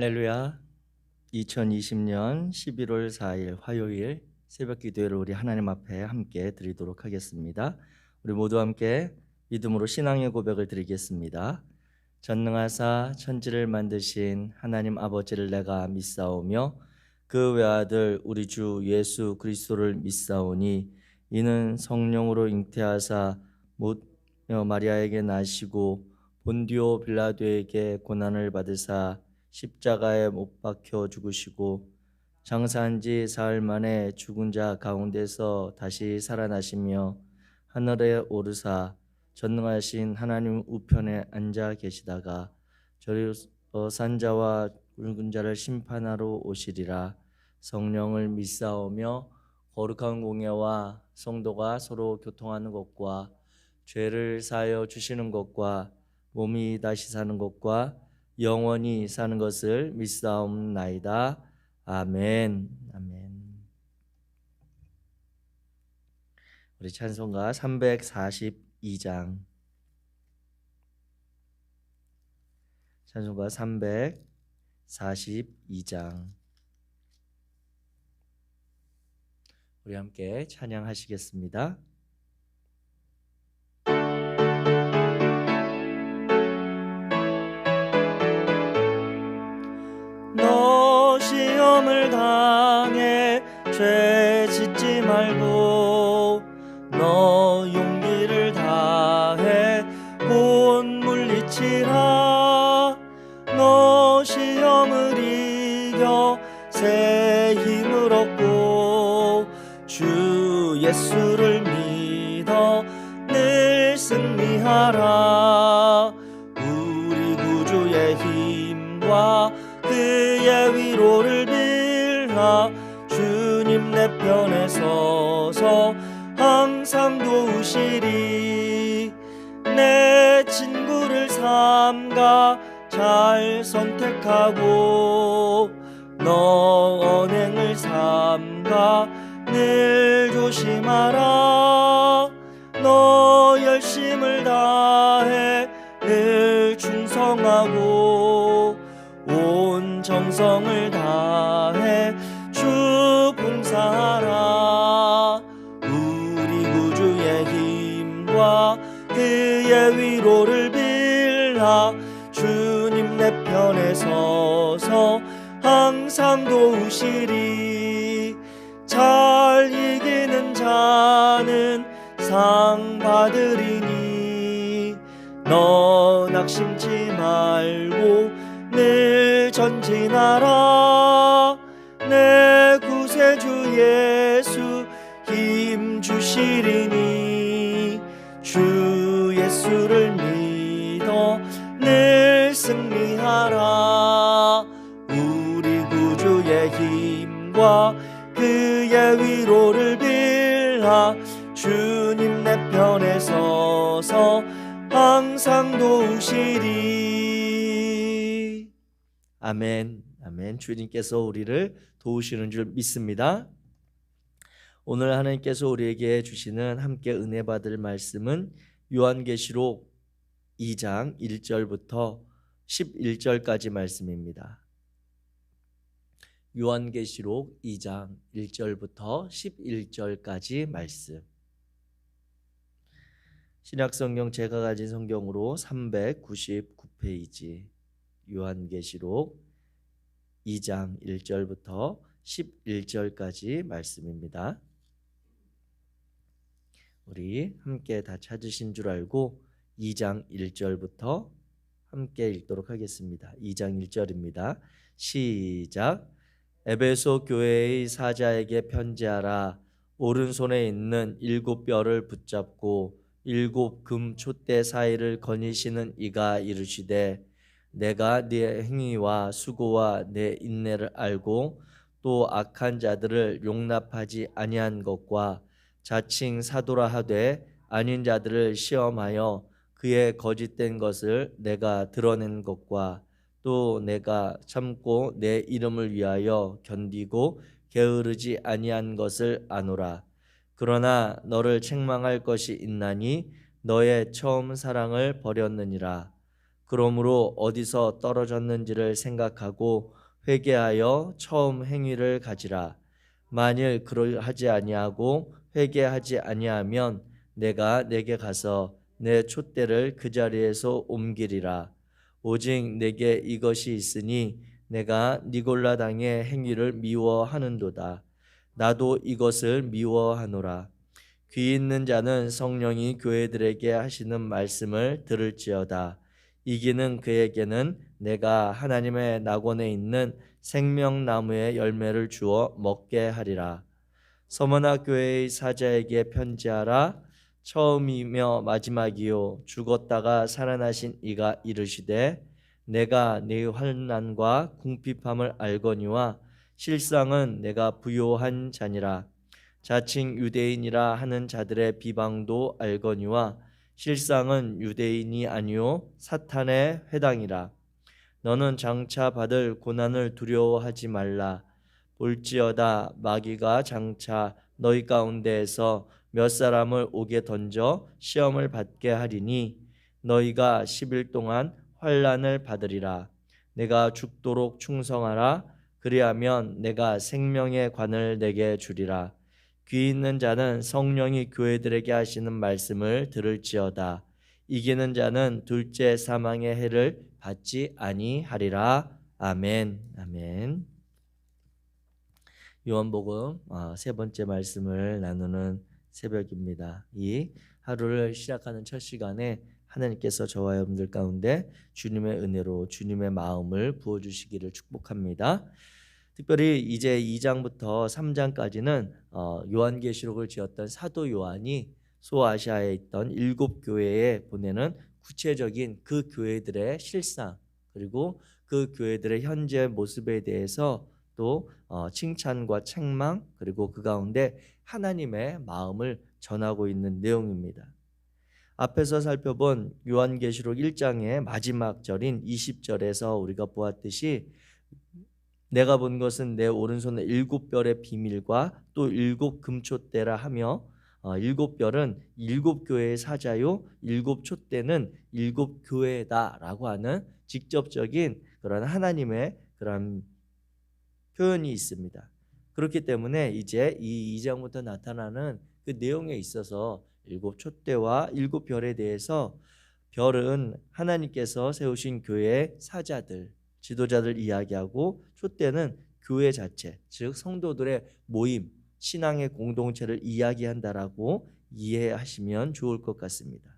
할렐루야. 2020년 11월 4일 화요일 새벽 기도회를 우리 하나님 앞에 함께 드리도록 하겠습니다. 우리 모두 함께 믿음으로 신앙의 고백을 드리겠습니다. 전능하사 천지를 만드신 하나님 아버지를 내가 믿사오며 그 외아들 우리 주 예수 그리스도를 믿사오니 이는 성령으로 잉태하사 모녀 마리아에게 나시고 본디오 빌라도에게 고난을 받으사 십자가에 못 박혀 죽으시고 장사한 지 사흘 만에 죽은 자 가운데서 다시 살아나시며 하늘에 오르사 전능하신 하나님 우편에 앉아 계시다가 저리로 산 자와 죽은 자를 심판하러 오시리라. 성령을 믿사오며 거룩한 공예와 성도가 서로 교통하는 것과 죄를 사하여 주시는 것과 몸이 다시 사는 것과 영원히 사는 것을 믿사옵나이다. 아멘. 아멘. 우리 찬송가 342장. 찬송가 342장. 우리 함께 찬양하시겠습니다. 너 시험을 당해 죄 짓지 말고 너 용기를 다해 곧 물리치라. 너 시험을 이겨 새 힘을 얻고 주 예수를 믿어 늘 승리하라. 우리 구주의 힘과 그의 위로를 빌라. 주님 내 편에 서서 항상 도우시리. 내 친구를 삼가 잘 선택하고 너 언행을 삼가 늘 조심하라. 너 열심을 다해 늘 충성하고 온 정성을 다해 주 봉사하라. 우리 구주의 힘과 그의 위로를 빌라. 주님 내 편에 서서 항상 도우시리. 잘 이기는 자는 상 받으리니 너 낙심치 말고 늘 전진하라. 내 구세주 예수 힘 주시리니 주 예수를 믿어 늘 승리하라. 우리 구주의 힘과 그의 위로를 빌라. 주님 내 편에 서서 항상 도우시리. 아멘. 아멘. 주님께서 우리를 도우시는 줄 믿습니다. 오늘 하나님께서 우리에게 주시는 함께 은혜 받을 말씀은 요한계시록 2장 1절부터 11절까지 말씀입니다. 요한계시록 2장 1절부터 11절까지 말씀. 신약성경 제가 가진 성경으로 399페이지 요한계시록 2장 1절부터 11절까지 말씀입니다. 우리 함께 다 찾으신 줄 알고 2장 1절부터 함께 읽도록 하겠습니다. 2장 1절입니다. 시작. 에베소 교회의 사자에게 편지하라. 오른손에 있는 7뼈를 붙잡고 7 금 촛대 사이를 거니시는 이가 이르시되 내가 네 행위와 수고와 내 인내를 알고 또 악한 자들을 용납하지 아니한 것과 자칭 사도라 하되 아닌 자들을 시험하여 그의 거짓된 것을 내가 드러낸 것과 또 내가 참고 내 이름을 위하여 견디고 게으르지 아니한 것을 아노라. 그러나 너를 책망할 것이 있나니 너의 처음 사랑을 버렸느니라. 그러므로 어디서 떨어졌는지를 생각하고 회개하여 처음 행위를 가지라. 만일 그러하지 아니하고 회개하지 아니하면 내가 내게 가서 내 촛대를 그 자리에서 옮기리라. 오직 내게 이것이 있으니 내가 니골라 당의 행위를 미워하는도다. 나도 이것을 미워하노라. 귀 있는 자는 성령이 교회들에게 하시는 말씀을 들을지어다. 이기는 그에게는 내가 하나님의 낙원에 있는 생명나무의 열매를 주어 먹게 하리라. 서머나 교회의 사자에게 편지하라. 처음이며 마지막이요 죽었다가 살아나신 이가 이르시되 내가 네 환난과 궁핍함을 알거니와 실상은 내가 부요한 자니라. 자칭 유대인이라 하는 자들의 비방도 알거니와 실상은 유대인이 아니요 사탄의 회당이라. 너는 장차 받을 고난을 두려워하지 말라. 볼지어다 마귀가 장차 너희 가운데에서 몇 사람을 옥에 던져 시험을 받게 하리니 너희가 10일 동안 환난을 받으리라. 내가 죽도록 충성하라. 그리하면 내가 생명의 관을 내게 주리라. 귀 있는 자는 성령이 교회들에게 하시는 말씀을 들을지어다. 이기는 자는 둘째 사망의 해를 받지 아니하리라. 아멘. 아멘. 요한복음 세 번째 말씀을 나누는 새벽입니다. 이 하루를 시작하는 첫 시간에 하나님께서 저와 여러분들 가운데 주님의 은혜로 주님의 마음을 부어주시기를 축복합니다. 특별히 이제 2장부터 3장까지는 요한계시록을 지었던 사도 요한이 소아시아에 있던 7교회에 보내는 구체적인 그 교회들의 실상 그리고 그 교회들의 현재 모습에 대해서 또 칭찬과 책망 그리고 그 가운데 하나님의 마음을 전하고 있는 내용입니다. 앞에서 살펴본 요한계시록 1장의 마지막 절인 20절에서 우리가 보았듯이 내가 본 것은 내 오른손에 7별의 비밀과 또 7금촛대라 하며 7별은 7교회의 사자요 7촛대는 7교회다라고 하는 직접적인 그런 하나님의 그런 표현이 있습니다. 그렇기 때문에 이제 이 2장부터 나타나는 그 내용에 있어서 7촛대와 7별에 대해서 별은 하나님께서 세우신 교회의 사자들 지도자들 이야기하고 촛대는 교회 자체 즉 성도들의 모임 신앙의 공동체를 이야기한다라고 이해하시면 좋을 것 같습니다.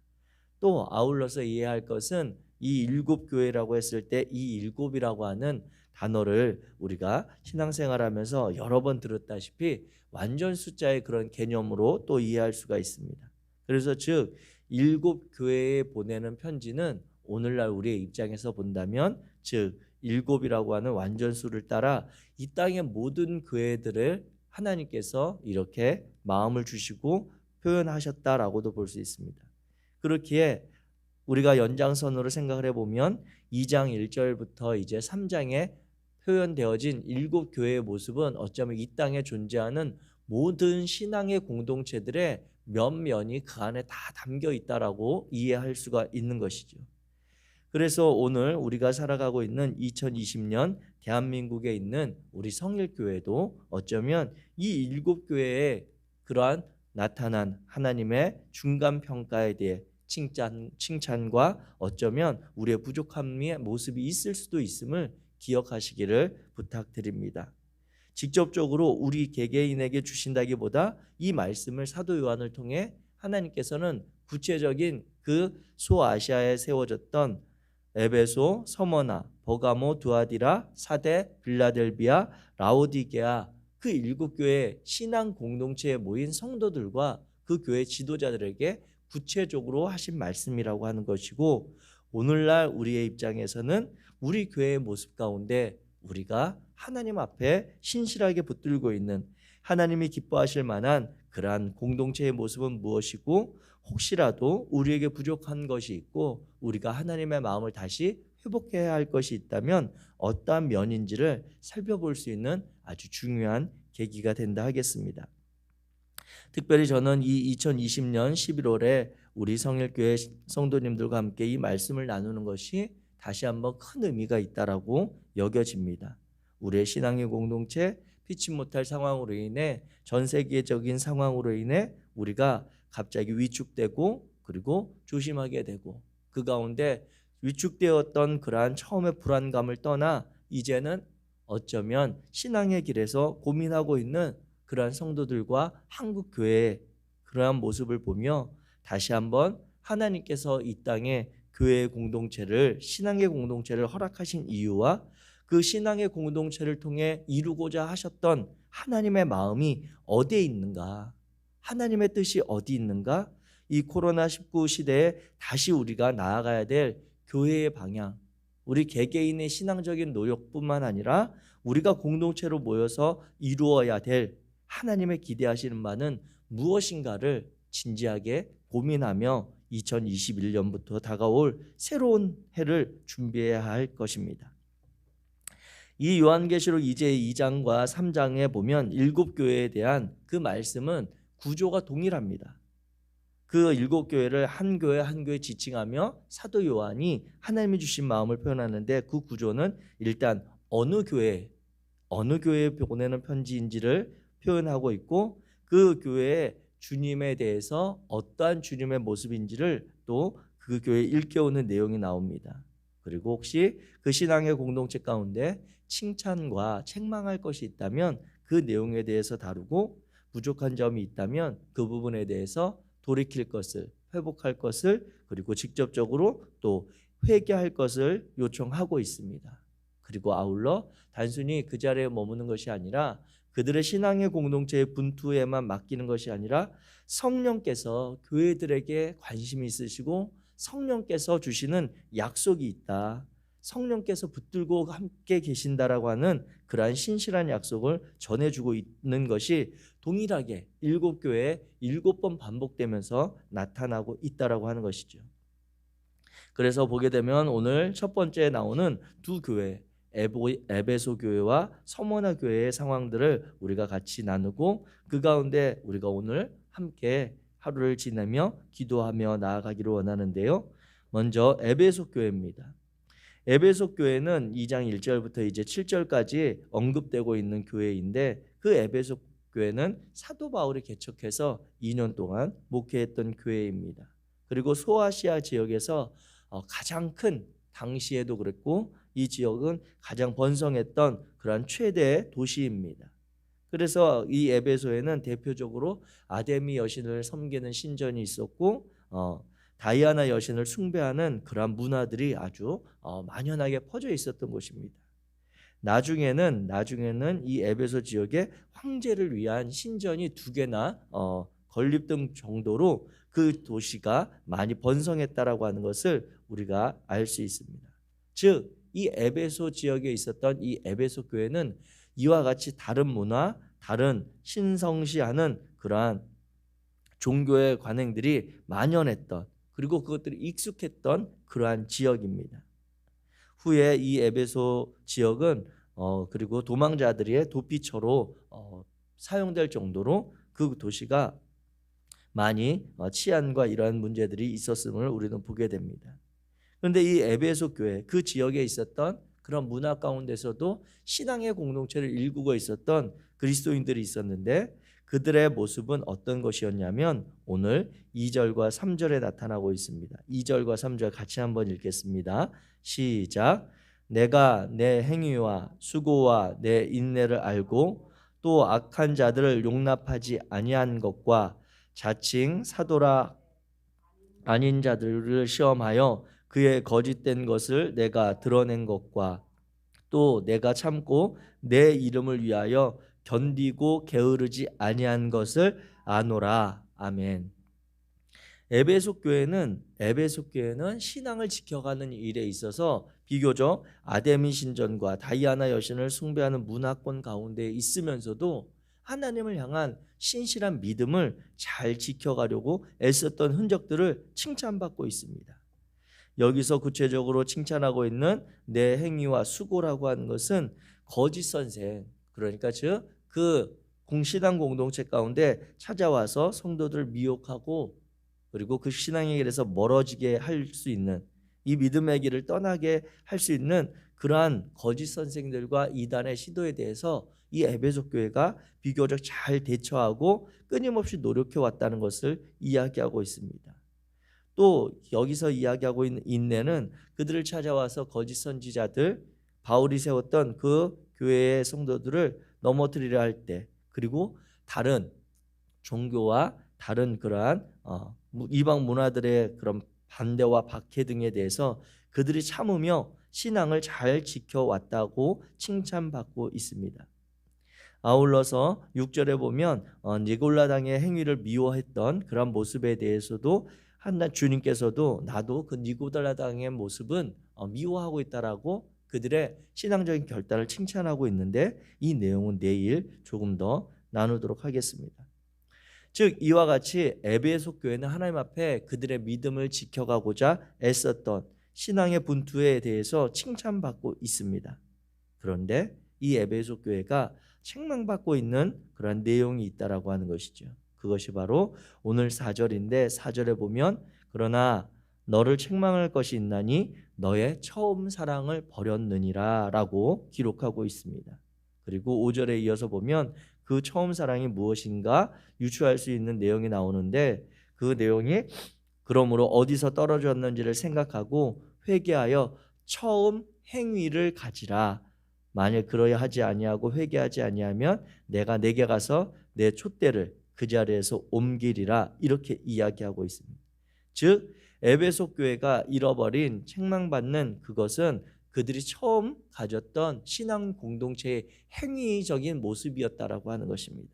또 아울러서 이해할 것은 이 7교회라고 했을 때 이 7이라고 하는 단어를 우리가 신앙생활하면서 여러 번 들었다시피 완전 숫자의 그런 개념으로 또 이해할 수가 있습니다. 그래서 즉 7교회에 보내는 편지는 오늘날 우리의 입장에서 본다면 즉 7이라고 하는 완전수를 따라 이 땅의 모든 교회들을 하나님께서 이렇게 마음을 주시고 표현하셨다라고도 볼 수 있습니다. 그렇기에 우리가 연장선으로 생각을 해보면 2장 1절부터 이제 3장에 표현되어진 7교회의 모습은 어쩌면 이 땅에 존재하는 모든 신앙의 공동체들의 면면이 그 안에 다 담겨 있다라고 이해할 수가 있는 것이죠. 그래서 오늘 우리가 살아가고 있는 2020년 대한민국에 있는 우리 성일교회도 어쩌면 이 7교회의 그러한 나타난 하나님의 중간평가에 대해 칭찬과 어쩌면 우리의 부족함의 모습이 있을 수도 있음을 기억하시기를 부탁드립니다. 직접적으로 우리 개개인에게 주신다기보다 이 말씀을 사도 요한을 통해 하나님께서는 구체적인 그 소아시아에 세워졌던 에베소, 서머나, 버가모, 두아디라, 사데, 빌라델비아, 라오디게아 그 7교회 신앙 공동체에 모인 성도들과 그 교회 지도자들에게 구체적으로 하신 말씀이라고 하는 것이고 오늘날 우리의 입장에서는 우리 교회의 모습 가운데 우리가 하나님 앞에 신실하게 붙들고 있는 하나님이 기뻐하실 만한 그러한 공동체의 모습은 무엇이고 혹시라도 우리에게 부족한 것이 있고 우리가 하나님의 마음을 다시 회복해야 할 것이 있다면 어떠한 면인지를 살펴볼 수 있는 아주 중요한 계기가 된다 하겠습니다. 특별히 저는 이 2020년 11월에 우리 성일교회 성도님들과 함께 이 말씀을 나누는 것이 다시 한번 큰 의미가 있다라고 여겨집니다. 우리의 신앙의 공동체, 피치 못할 상황으로 인해, 전 세계적인 상황으로 인해 우리가 갑자기 위축되고 그리고 조심하게 되고, 그 가운데 위축되었던 그러한 처음의 불안감을 떠나 이제는 어쩌면 신앙의 길에서 고민하고 있는 그러한 성도들과 한국 교회의 그러한 모습을 보며 다시 한번 하나님께서 이 땅에 교회의 공동체를, 신앙의 공동체를 허락하신 이유와 그 신앙의 공동체를 통해 이루고자 하셨던 하나님의 마음이 어디에 있는가, 하나님의 뜻이 어디 있는가, 이 코로나19 시대에 다시 우리가 나아가야 될 교회의 방향, 우리 개개인의 신앙적인 노력뿐만 아니라 우리가 공동체로 모여서 이루어야 될 하나님의 기대하시는 바는 무엇인가를 진지하게 고민하며 2021년부터 다가올 새로운 해를 준비해야 할 것입니다. 이 요한계시록 이제 2장과 3장에 보면 일곱 교회에 대한 그 말씀은 구조가 동일합니다. 그 일곱 교회를 한 교회 한 교회 지칭하며 사도 요한이 하나님이 주신 마음을 표현하는데, 그 구조는 일단 어느 교회에 보내는 편지인지를 표현하고 있고, 그 교회에 주님에 대해서 어떠한 주님의 모습인지를 또 그 교회에 일깨우는 내용이 나옵니다. 그리고 혹시 그 신앙의 공동체 가운데 칭찬과 책망할 것이 있다면 그 내용에 대해서 다루고, 부족한 점이 있다면 그 부분에 대해서 돌이킬 것을, 회복할 것을, 그리고 직접적으로 또 회개할 것을 요청하고 있습니다. 그리고 아울러 단순히 그 자리에 머무는 것이 아니라 그들의 신앙의 공동체의 분투에만 맡기는 것이 아니라 성령께서 교회들에게 관심이 있으시고 성령께서 주시는 약속이 있다, 성령께서 붙들고 함께 계신다라고 하는 그러한 신실한 약속을 전해주고 있는 것이 동일하게 일곱 교회에 7번 반복되면서 나타나고 있다라고 하는 것이죠. 그래서 보게 되면 오늘 첫 번째 나오는 두 교회, 에베소 교회와 서머나 교회의 상황들을 우리가 같이 나누고, 그 가운데 우리가 오늘 함께 하루를 지내며 기도하며 나아가기를 원하는데요. 먼저 에베소 교회입니다. 에베소 교회는 2장 1절부터 이제 7절까지 언급되고 있는 교회인데, 그 에베소 교회는 사도 바울이 개척해서 2년 동안 목회했던 교회입니다. 그리고 소아시아 지역에서 가장 큰, 당시에도 그랬고 이 지역은 가장 번성했던 그러한 최대 도시입니다. 그래서 이 에베소에는 대표적으로 아데미 여신을 섬기는 신전이 있었고 다이아나 여신을 숭배하는 그러한 문화들이 아주 만연하게 퍼져 있었던 곳입니다. 나중에는 이 에베소 지역에 황제를 위한 신전이 2개나 건립된 정도로 그 도시가 많이 번성했다라고 하는 것을 우리가 알 수 있습니다. 즉, 이 에베소 지역에 있었던 이 에베소 교회는 이와 같이 다른 문화, 다른 신성시하는 그러한 종교의 관행들이 만연했던, 그리고 그것들이 익숙했던 그러한 지역입니다. 후에 이 에베소 지역은 그리고 도망자들의 도피처로 사용될 정도로 그 도시가 많이 치안과 이러한 문제들이 있었음을 우리는 보게 됩니다. 그런데 이 에베소 교회, 그 지역에 있었던 그런 문화 가운데서도 신앙의 공동체를 일구고 있었던 그리스도인들이 있었는데, 그들의 모습은 어떤 것이었냐면 오늘 2절과 3절에 나타나고 있습니다. 2절과 3절 같이 한번 읽겠습니다. 시작. 내가 내 행위와 수고와 내 인내를 알고 또 악한 자들을 용납하지 아니한 것과 자칭 사도라 아닌 자들을 시험하여 그의 거짓된 것을 내가 드러낸 것과 또 내가 참고 내 이름을 위하여 견디고 게으르지 아니한 것을 아노라. 아멘. 에베소 교회는 신앙을 지켜가는 일에 있어서 비교적 아데미 신전과 다이아나 여신을 숭배하는 문화권 가운데 있으면서도 하나님을 향한 신실한 믿음을 잘 지켜가려고 애썼던 흔적들을 칭찬받고 있습니다. 여기서 구체적으로 칭찬하고 있는 내 행위와 수고라고 하는 것은 거짓 선생, 그러니까 즉 그 공신앙 공동체 가운데 찾아와서 성도들을 미혹하고 그리고 그 신앙의 길에서 멀어지게 할 수 있는 이 믿음의 길을 떠나게 할 수 있는 그러한 거짓 선생들과 이단의 시도에 대해서 이 에베소 교회가 비교적 잘 대처하고 끊임없이 노력해 왔다는 것을 이야기하고 있습니다. 또 여기서 이야기하고 있는 인내는 그들을 찾아와서 거짓 선지자들, 바울이 세웠던 그 교회의 성도들을 넘어뜨리려 할 때, 그리고 다른 종교와 다른 그러한 이방 문화들의 그런 반대와 박해 등에 대해서 그들이 참으며 신앙을 잘 지켜왔다고 칭찬받고 있습니다. 아울러서 6절에 보면 니골라당의 행위를 미워했던 그런 모습에 대해서도 주님께서도 나도 그 니골라당의 모습은 미워하고 있다라고 그들의 신앙적인 결단을 칭찬하고 있는데, 이 내용은 내일 조금 더 나누도록 하겠습니다. 즉 이와 같이 에베소 교회는 하나님 앞에 그들의 믿음을 지켜가고자 애썼던 신앙의 분투에 대해서 칭찬받고 있습니다. 그런데 이 에베소 교회가 책망받고 있는 그런 내용이 있다라고 하는 것이죠. 그것이 바로 오늘 4절인데 4절에 보면 그러나 너를 책망할 것이 있나니 너의 처음 사랑을 버렸느니라 라고 기록하고 있습니다. 그리고 5절에 이어서 보면 그 처음 사랑이 무엇인가 유추할 수 있는 내용이 나오는데, 그 내용이 그러므로 어디서 떨어졌는지를 생각하고 회개하여 처음 행위를 가지라. 만일 그러야 하지 아니하고 회개하지 아니하면 내가 내게 가서 내 촛대를 그 자리에서 옮기리라. 이렇게 이야기하고 있습니다. 즉 에베소 교회가 잃어버린 책망받는 그것은 그들이 처음 가졌던 신앙 공동체의 행위적인 모습이었다라고 하는 것입니다.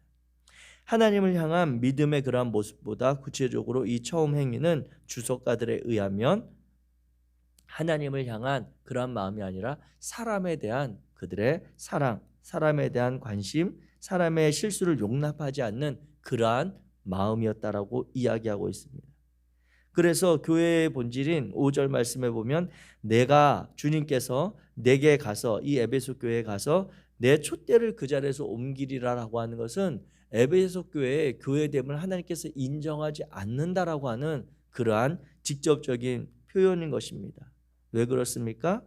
하나님을 향한 믿음의 그러한 모습보다 구체적으로 이 처음 행위는 주석가들에 의하면 하나님을 향한 그러한 마음이 아니라 사람에 대한 그들의 사랑, 사람에 대한 관심, 사람의 실수를 용납하지 않는 그러한 마음이었다라고 이야기하고 있습니다. 그래서 교회의 본질인 5절 말씀에 보면 내가 주님께서 내게 가서 이 에베소 교회에 가서 내 촛대를 그 자리에서 옮기리라라고 하는 것은 에베소 교회의 교회됨을 하나님께서 인정하지 않는다라고 하는 그러한 직접적인 표현인 것입니다. 왜 그렇습니까?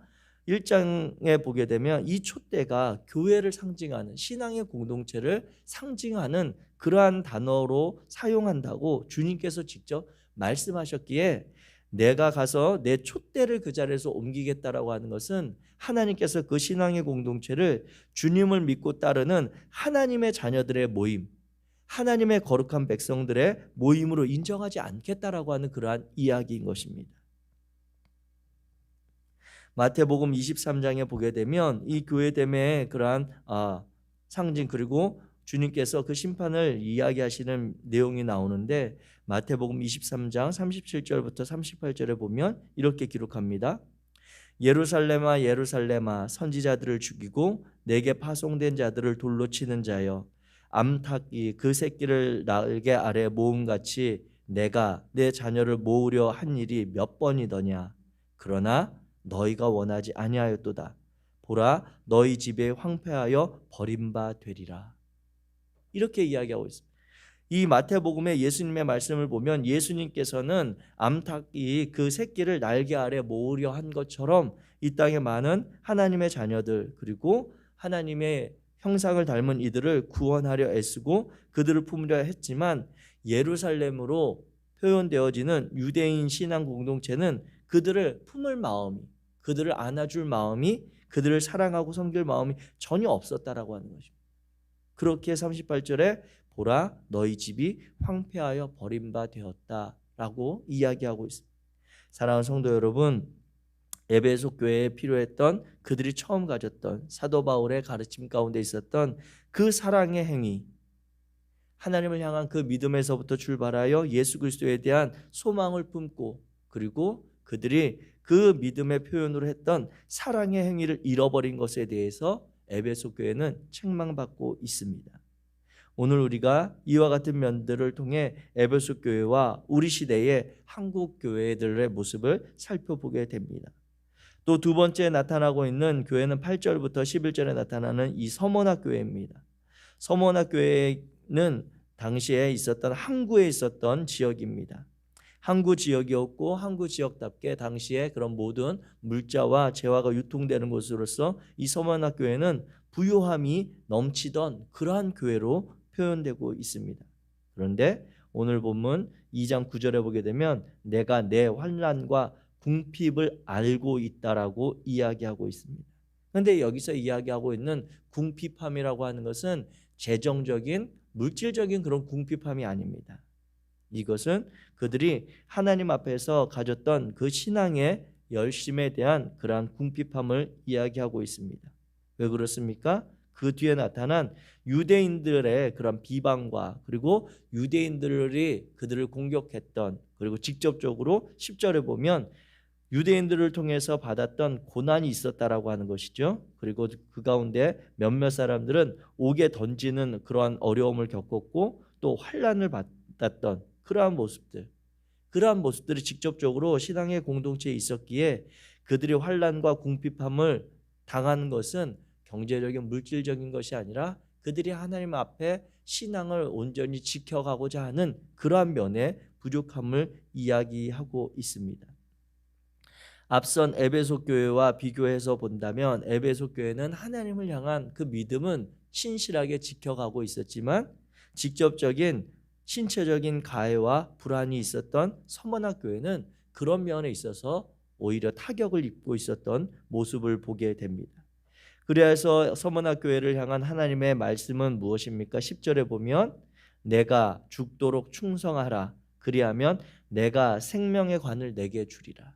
1장에 보게 되면 이 촛대가 교회를 상징하는 신앙의 공동체를 상징하는 그러한 단어로 사용한다고 주님께서 직접 말씀하셨기에 내가 가서 내 촛대를 그 자리에서 옮기겠다라고 하는 것은 하나님께서 그 신앙의 공동체를 주님을 믿고 따르는 하나님의 자녀들의 모임, 하나님의 거룩한 백성들의 모임으로 인정하지 않겠다라고 하는 그러한 이야기인 것입니다. 마태복음 23장에 보게 되면 이 교회됨의 그러한 상징, 그리고 주님께서 그 심판을 이야기하시는 내용이 나오는데, 마태복음 23장 37절부터 38절에 보면 이렇게 기록합니다. 예루살렘아 예루살렘아 선지자들을 죽이고 내게 파송된 자들을 돌로 치는 자여, 암탉이 그 새끼를 날개 아래 모음같이 내가 내 자녀를 모으려 한 일이 몇 번이더냐. 그러나 너희가 원하지 아니하였도다. 보라 너희 집에 황폐하여 버림바 되리라. 이렇게 이야기하고 있습니다. 이 마태복음의 예수님의 말씀을 보면 예수님께서는 암탉이 그 새끼를 날개 아래 모으려 한 것처럼 이 땅에 많은 하나님의 자녀들, 그리고 하나님의 형상을 닮은 이들을 구원하려 애쓰고 그들을 품으려 했지만, 예루살렘으로 표현되어지는 유대인 신앙 공동체는 그들을 품을 마음이, 그들을 안아줄 마음이, 그들을 사랑하고 섬길 마음이 전혀 없었다라고 하는 것입니다. 그렇게 38절에 보라 너희 집이 황폐하여 버림바 되었다라고 이야기하고 있습니다. 사랑하는 성도 여러분, 에베소 교회에 필요했던 그들이 처음 가졌던 사도 바울의 가르침 가운데 있었던 그 사랑의 행위, 하나님을 향한 그 믿음에서부터 출발하여 예수 그리스도에 대한 소망을 품고, 그리고 그들이 그 믿음의 표현으로 했던 사랑의 행위를 잃어버린 것에 대해서 에베소 교회는 책망받고 있습니다. 오늘 우리가 이와 같은 면들을 통해 에베소 교회와 우리 시대의 한국 교회들의 모습을 살펴보게 됩니다. 또 두 번째 나타나고 있는 교회는 8절부터 11절에 나타나는 이 서머나 교회입니다. 서머나 교회는 당시에 있었던 항구에 있었던 지역입니다. 항구 지역이었고 항구 지역답게 당시에 그런 모든 물자와 재화가 유통되는 곳으로서 이 서머나 교회는 부요함이 넘치던 그러한 교회로 표현되고 있습니다. 그런데 오늘 본문 2장 9절에 보게 되면 내가 내 환난과 궁핍을 알고 있다라고 이야기하고 있습니다. 그런데 여기서 이야기하고 있는 궁핍함이라고 하는 것은 재정적인 물질적인 그런 궁핍함이 아닙니다. 이것은 그들이 하나님 앞에서 가졌던 그 신앙의 열심에 대한 그러한 궁핍함을 이야기하고 있습니다. 왜 그렇습니까? 그 뒤에 나타난 유대인들의 그런 비방과 그리고 유대인들이 그들을 공격했던, 그리고 직접적으로 10절에 보면 유대인들을 통해서 받았던 고난이 있었다라고 하는 것이죠. 그리고 그 가운데 몇몇 사람들은 옥에 던지는 그러한 어려움을 겪었고 또 환난을 받았던 그러한 모습들이 직접적으로 신앙의 공동체에 있었기에 그들이 환난과 궁핍함을 당하는 것은 경제적인 물질적인 것이 아니라 그들이 하나님 앞에 신앙을 온전히 지켜가고자 하는 그러한 면의 부족함을 이야기하고 있습니다. 앞선 에베소 교회와 비교해서 본다면 에베소 교회는 하나님을 향한 그 믿음은 신실하게 지켜가고 있었지만 직접적인 신체적인 가해와 불안이 있었던 서머나 교회는 그런 면에 있어서 오히려 타격을 입고 있었던 모습을 보게 됩니다. 그래서 서머나 교회를 향한 하나님의 말씀은 무엇입니까? 10절에 보면 내가 죽도록 충성하라. 그리하면 내가 생명의 관을 내게 주리라.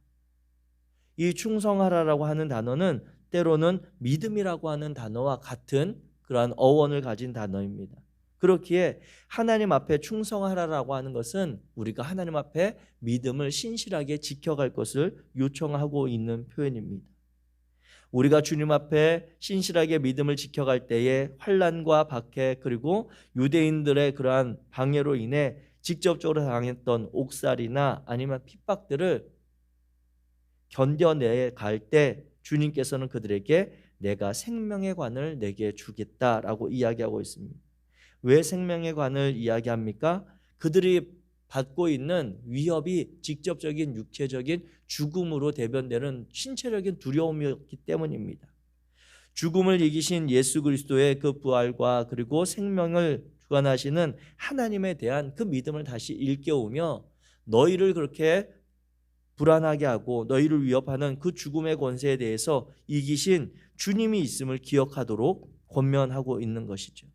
이 충성하라라고 하는 단어는 때로는 믿음이라고 하는 단어와 같은 그러한 어원을 가진 단어입니다. 그렇기에 하나님 앞에 충성하라라고 하는 것은 우리가 하나님 앞에 믿음을 신실하게 지켜갈 것을 요청하고 있는 표현입니다. 우리가 주님 앞에 신실하게 믿음을 지켜갈 때에 환난과 박해 그리고 유대인들의 그러한 방해로 인해 직접적으로 당했던 옥살이나 아니면 핍박들을 견뎌내 갈 때 주님께서는 그들에게 내가 생명의 관을 내게 주겠다라고 이야기하고 있습니다. 왜 생명의 관을 이야기합니까? 그들이 받고 있는 위협이 직접적인 육체적인 죽음으로 대변되는 신체적인 두려움이었기 때문입니다. 죽음을 이기신 예수 그리스도의 그 부활과 그리고 생명을 주관하시는 하나님에 대한 그 믿음을 다시 일깨우며 너희를 그렇게 불안하게 하고 너희를 위협하는 그 죽음의 권세에 대해서 이기신 주님이 있음을 기억하도록 권면하고 있는 것이죠.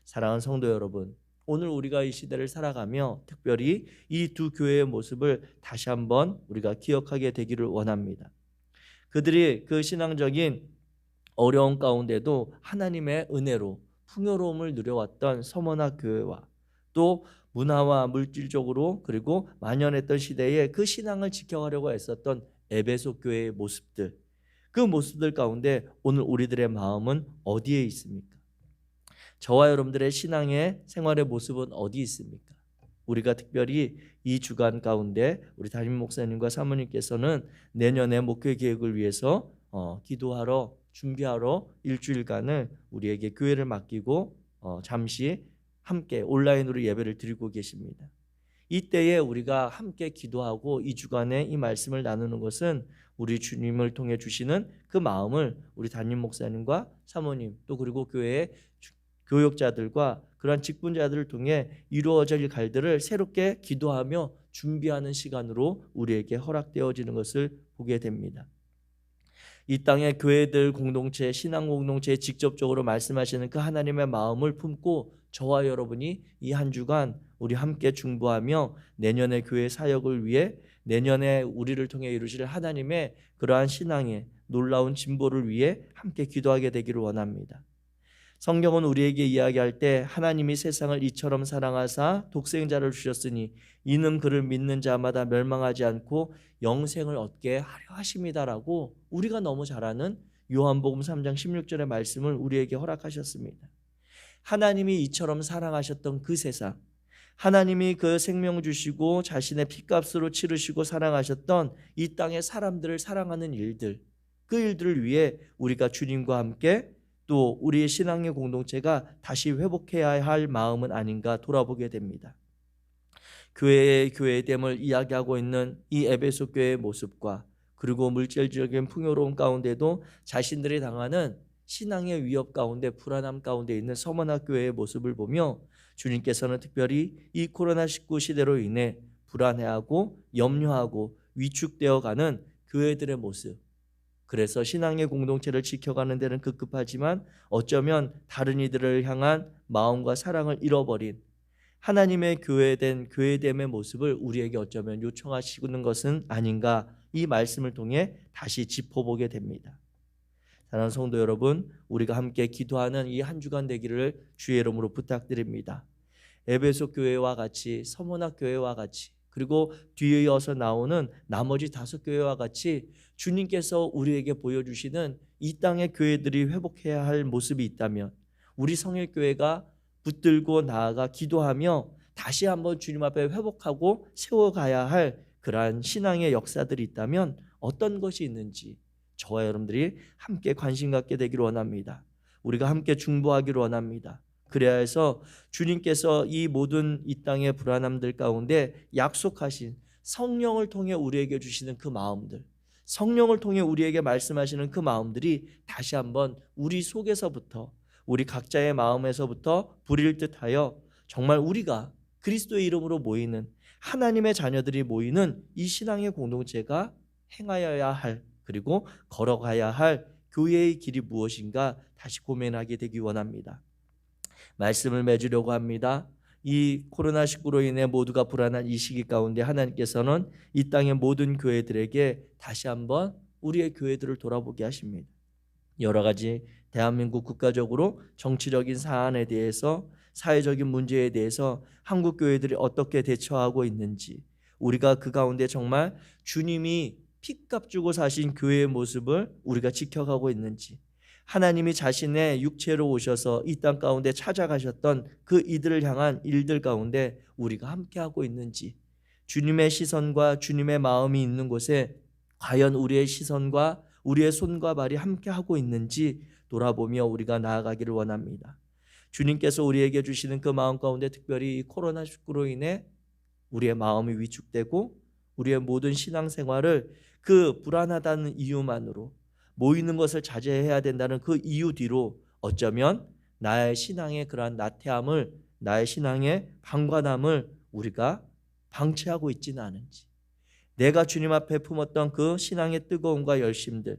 사랑하는 성도 여러분, 오늘 우리가 이 시대를 살아가며 특별히 이 두 교회의 모습을 다시 한번 우리가 기억하게 되기를 원합니다. 그들이 그 신앙적인 어려움 가운데도 하나님의 은혜로 풍요로움을 누려왔던 서머나 교회와 또 문화와 물질적으로 그리고 만연했던 시대에 그 신앙을 지켜가려고 했었던 에베소 교회의 모습들, 그 모습들 가운데 오늘 우리들의 마음은 어디에 있습니까? 저와 여러분들의 신앙의 생활의 모습은 어디 있습니까? 우리가 특별히 이 주간 가운데 우리 담임 목사님과 사모님께서는 내년에 목회 계획을 위해서 기도하러 준비하러 일주일간을 우리에게 교회를 맡기고 잠시 함께 온라인으로 예배를 드리고 계십니다. 이때에 우리가 함께 기도하고 이 주간에 이 말씀을 나누는 것은 우리 주님을 통해 주시는 그 마음을 우리 담임 목사님과 사모님 또 그리고 교회의 교역자들과 그러한 직분자들을 통해 이루어질 갈들을 새롭게 기도하며 준비하는 시간으로 우리에게 허락되어지는 것을 보게 됩니다. 이 땅의 교회들 공동체, 신앙 공동체에 직접적으로 말씀하시는 그 하나님의 마음을 품고 저와 여러분이 이 한 주간 우리 함께 중보하며 내년의 교회 사역을 위해 내년에 우리를 통해 이루실 하나님의 그러한 신앙의 놀라운 진보를 위해 함께 기도하게 되기를 원합니다. 성경은 우리에게 이야기할 때 하나님이 세상을 이처럼 사랑하사 독생자를 주셨으니 이는 그를 믿는 자마다 멸망하지 않고 영생을 얻게 하려 하심이다라고 우리가 너무 잘 아는 요한복음 3장 16절의 말씀을 우리에게 허락하셨습니다. 하나님이 이처럼 사랑하셨던 그 세상, 하나님이 그 생명 주시고 자신의 피값으로 치르시고 사랑하셨던 이 땅의 사람들을 사랑하는 일들, 그 일들을 위해 우리가 주님과 함께 또 우리의 신앙의 공동체가 다시 회복해야 할 마음은 아닌가 돌아보게 됩니다. 교회의 교회됨을 이야기하고 있는 이 에베소 교회의 모습과 그리고 물질적인 풍요로움 가운데도 자신들이 당하는 신앙의 위협 가운데 불안함 가운데 있는 서머나 교회의 모습을 보며 주님께서는 특별히 이 코로나19 시대로 인해 불안해하고 염려하고 위축되어 가는 교회들의 모습, 그래서 신앙의 공동체를 지켜가는 데는 급급하지만 어쩌면 다른 이들을 향한 마음과 사랑을 잃어버린 하나님의 교회됨의 모습을 우리에게 어쩌면 요청하시는 것은 아닌가, 이 말씀을 통해 다시 짚어보게 됩니다. 사랑하는 성도 여러분, 우리가 함께 기도하는 이 한 주간 되기를 주의 이름으로 부탁드립니다. 에베소 교회와 같이, 서머나 교회와 같이, 그리고 뒤에 이어서 나오는 나머지 5교회와 같이 주님께서 우리에게 보여주시는 이 땅의 교회들이 회복해야 할 모습이 있다면, 우리 성일교회가 붙들고 나아가 기도하며 다시 한번 주님 앞에 회복하고 세워가야 할 그러한 신앙의 역사들이 있다면 어떤 것이 있는지 저와 여러분들이 함께 관심 갖게 되기를 원합니다. 우리가 함께 중보하기를 원합니다. 그래야 해서 주님께서 이 모든 이 땅의 불안함들 가운데 약속하신 성령을 통해 우리에게 주시는 그 마음들, 성령을 통해 우리에게 말씀하시는 그 마음들이 다시 한번 우리 속에서부터, 우리 각자의 마음에서부터 불일 듯하여 정말 우리가 그리스도의 이름으로 모이는 하나님의 자녀들이 모이는 이 신앙의 공동체가 행하여야 할, 그리고 걸어가야 할 교회의 길이 무엇인가 다시 고민하게 되기 원합니다. 말씀을 맺으려고 합니다. 이 코로나19로 인해 모두가 불안한 이 시기 가운데 하나님께서는 이 땅의 모든 교회들에게 다시 한번 우리의 교회들을 돌아보게 하십니다. 여러 가지 대한민국 국가적으로 정치적인 사안에 대해서, 사회적인 문제에 대해서 한국 교회들이 어떻게 대처하고 있는지, 우리가 그 가운데 정말 주님이 피값 주고 사신 교회의 모습을 우리가 지켜가고 있는지, 하나님이 자신의 육체로 오셔서 이 땅 가운데 찾아가셨던 그 이들을 향한 일들 가운데 우리가 함께하고 있는지, 주님의 시선과 주님의 마음이 있는 곳에 과연 우리의 시선과 우리의 손과 발이 함께하고 있는지 돌아보며 우리가 나아가기를 원합니다. 주님께서 우리에게 주시는 그 마음 가운데 특별히 코로나19로 인해 우리의 마음이 위축되고 우리의 모든 신앙생활을 그 불안하다는 이유만으로, 모이는 것을 자제해야 된다는 그 이유 뒤로 어쩌면 나의 신앙의 그러한 나태함을, 나의 신앙의 방관함을 우리가 방치하고 있지는 않은지, 내가 주님 앞에 품었던 그 신앙의 뜨거움과 열심들,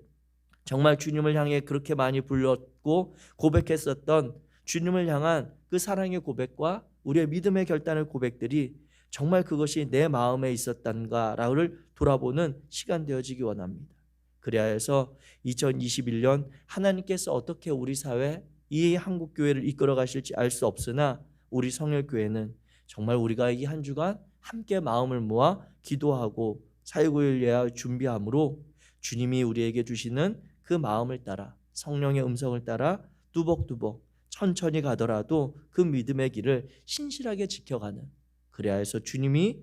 정말 주님을 향해 그렇게 많이 불렀고 고백했었던 주님을 향한 그 사랑의 고백과 우리의 믿음의 결단의 고백들이 정말 그것이 내 마음에 있었던가를 돌아보는 시간 되어지기 원합니다. 그래야 해서 2021년 하나님께서 어떻게 우리 사회, 이 한국교회를 이끌어 가실지 알 수 없으나 우리 성일교회는 정말 우리가 이 한 주간 함께 마음을 모아 기도하고 사역을 위하여 준비함으로 주님이 우리에게 주시는 그 마음을 따라, 성령의 음성을 따라 뚜벅뚜벅 천천히 가더라도 그 믿음의 길을 신실하게 지켜가는, 그래야 해서 주님이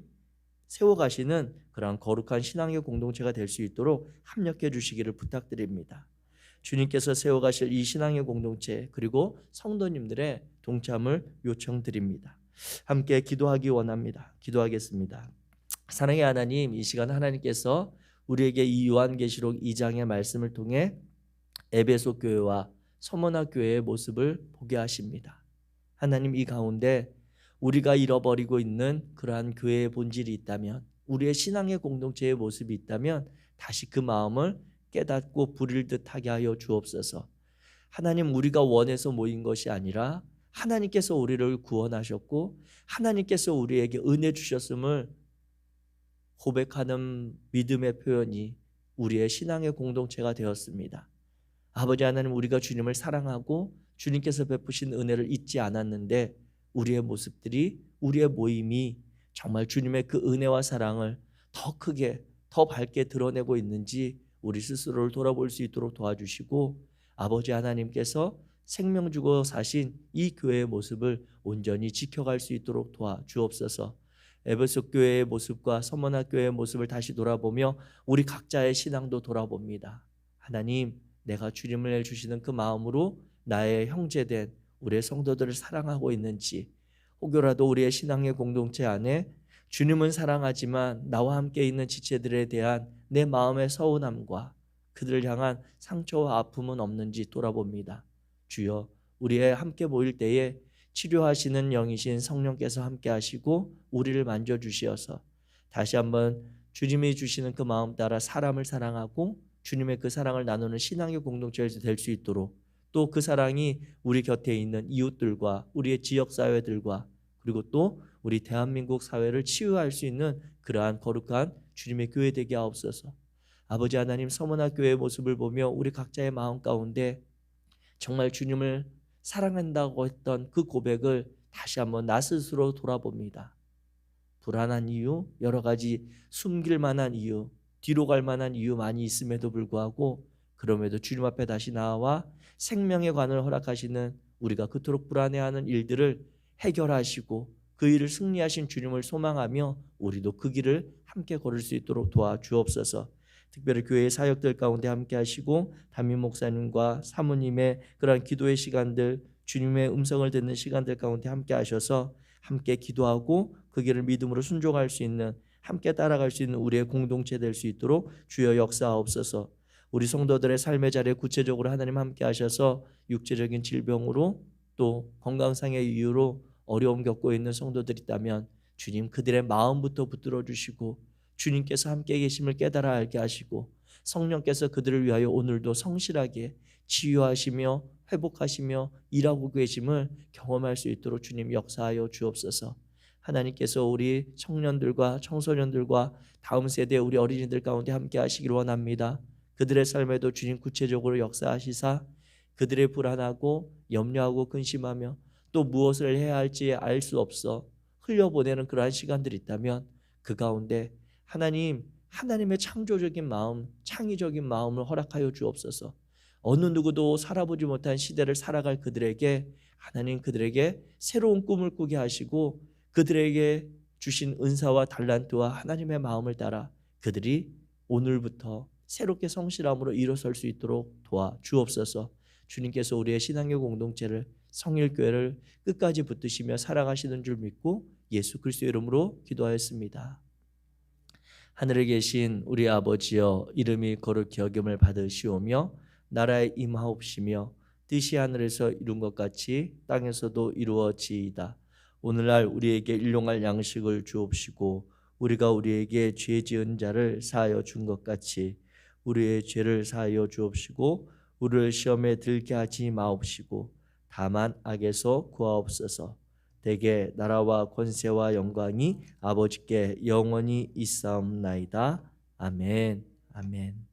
세워가시는 그러한 거룩한 신앙의 공동체가 될 수 있도록 합력해 주시기를 부탁드립니다. 주님께서 세워가실 이 신앙의 공동체, 그리고 성도님들의 동참을 요청드립니다. 함께 기도하기 원합니다. 기도하겠습니다. 사랑의 하나님, 이 시간 하나님께서 우리에게 이 요한계시록 2장의 말씀을 통해 에베소 교회와 서머나 교회의 모습을 보게 하십니다. 하나님, 이 가운데 우리가 잃어버리고 있는 그러한 교회의 본질이 있다면, 우리의 신앙의 공동체의 모습이 있다면 다시 그 마음을 깨닫고 부릴 듯하게 하여 주옵소서. 하나님, 우리가 원해서 모인 것이 아니라 하나님께서 우리를 구원하셨고 하나님께서 우리에게 은혜 주셨음을 고백하는 믿음의 표현이 우리의 신앙의 공동체가 되었습니다. 아버지 하나님, 우리가 주님을 사랑하고 주님께서 베푸신 은혜를 잊지 않았는데 우리의 모습들이, 우리의 모임이 정말 주님의 그 은혜와 사랑을 더 크게, 더 밝게 드러내고 있는지 우리 스스로를 돌아볼 수 있도록 도와주시고, 아버지 하나님께서 생명 주고 사신 이 교회의 모습을 온전히 지켜갈 수 있도록 도와주옵소서. 에베소 교회의 모습과 서머나 교회의 모습을 다시 돌아보며 우리 각자의 신앙도 돌아봅니다. 하나님, 내가 주님을 주시는 그 마음으로 나의 형제된 우리의 성도들을 사랑하고 있는지, 혹여라도 우리의 신앙의 공동체 안에 주님은 사랑하지만 나와 함께 있는 지체들에 대한 내 마음의 서운함과 그들을 향한 상처와 아픔은 없는지 돌아봅니다. 주여, 우리의 함께 모일 때에 치료하시는 영이신 성령께서 함께 하시고 우리를 만져주시어서 다시 한번 주님이 주시는 그 마음 따라 사람을 사랑하고 주님의 그 사랑을 나누는 신앙의 공동체가 될 수 있도록, 또 그 사랑이 우리 곁에 있는 이웃들과 우리의 지역사회들과 그리고 또 우리 대한민국 사회를 치유할 수 있는 그러한 거룩한 주님의 교회 되게 하옵소서. 아버지 하나님, 서문화 교회의 모습을 보며 우리 각자의 마음 가운데 정말 주님을 사랑한다고 했던 그 고백을 다시 한번 나 스스로 돌아봅니다. 불안한 이유, 여러 가지 숨길 만한 이유, 뒤로 갈 만한 이유 많이 있음에도 불구하고 그럼에도 주님 앞에 다시 나와 생명의 관을 허락하시는 우리가 그토록 불안해하는 일들을 해결하시고 그 일을 승리하신 주님을 소망하며 우리도 그 길을 함께 걸을 수 있도록 도와주옵소서. 특별히 교회의 사역들 가운데 함께 하시고 담임 목사님과 사모님의 그러한 기도의 시간들, 주님의 음성을 듣는 시간들 가운데 함께 하셔서 함께 기도하고 그 길을 믿음으로 순종할 수 있는, 함께 따라갈 수 있는 우리의 공동체 될 수 있도록 주여 역사하옵소서. 우리 성도들의 삶의 자리에 구체적으로 하나님 함께 하셔서 육체적인 질병으로 또 건강상의 이유로 어려움 겪고 있는 성도들이 있다면 주님 그들의 마음부터 붙들어 주시고 주님께서 함께 계심을 깨달아 알게 하시고 성령께서 그들을 위하여 오늘도 성실하게 치유하시며 회복하시며 일하고 계심을 경험할 수 있도록 주님 역사하여 주옵소서. 하나님께서 우리 청년들과 청소년들과 다음 세대 우리 어린이들 가운데 함께 하시길 원합니다. 그들의 삶에도 주님 구체적으로 역사하시사 그들의 불안하고 염려하고 근심하며 또 무엇을 해야 할지 알 수 없어 흘려보내는 그러한 시간들이 있다면 그 가운데 하나님의 창조적인 마음, 창의적인 마음을 허락하여 주옵소서. 어느 누구도 살아보지 못한 시대를 살아갈 그들에게 하나님 그들에게 새로운 꿈을 꾸게 하시고 그들에게 주신 은사와 달란트와 하나님의 마음을 따라 그들이 오늘부터 새롭게 성실함으로 일어설 수 있도록 도와주옵소서. 주님께서 우리의 신앙의 공동체를 성일교회를 끝까지 붙드시며 살아가시는 줄 믿고 예수 그리스도의 이름으로 기도하였습니다. 하늘에 계신 우리 아버지여, 이름이 거룩히 여김을 받으시오며 나라에 임하옵시며 뜻이 하늘에서 이룬 것 같이 땅에서도 이루어지이다. 오늘날 우리에게 일용할 양식을 주옵시고 우리가 우리에게 죄 지은 자를 사하여 준 것 같이 우리의 죄를 사하여 주옵시고 우리를 시험에 들게 하지 마옵시고 다만 악에서 구하옵소서. 대개 나라와 권세와 영광이 아버지께 영원히 있사옵나이다. 아멘. 아멘.